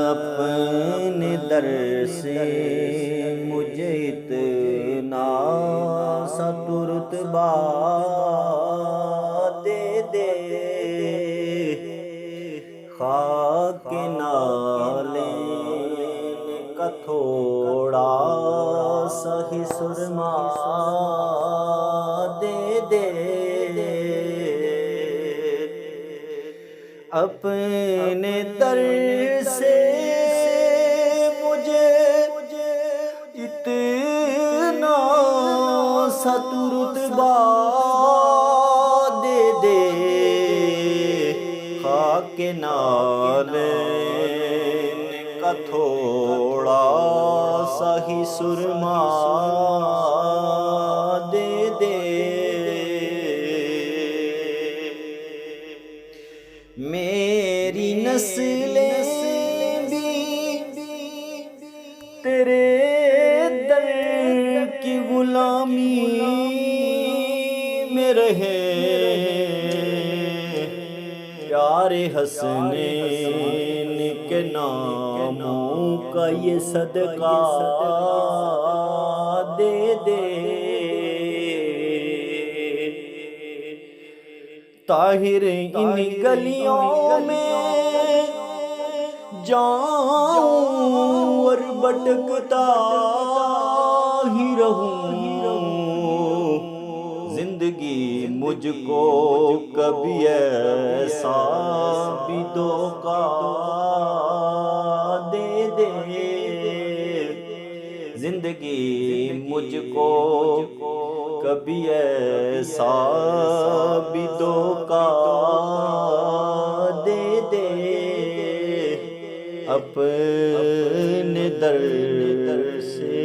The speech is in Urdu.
اپنے در سے مجھے اتنا سا تو رتبہ دے دے، خاک نالین کا تھوڑا سا ہی سرما دے دے، اپنے در سے مجھے اتنا سا تو رتبہ دے دے، خاک نالین کا تھوڑا سا ہی سرما دے دے، میری نسلیں بھی تیرے در کی غلامی میں رہے، پیارے حسنین کے ناموں کا یہ صدقہ دے دے، طاہر ان گلیوں میں جاؤں اور بھٹکتا ہی رہوں، زندگی مجھ کو کبھی ایسا بھی دھوکہ دے دے، زندگی مجھ کو کبھی ایسا بھی دھوکہ دے دے، اپنے در سے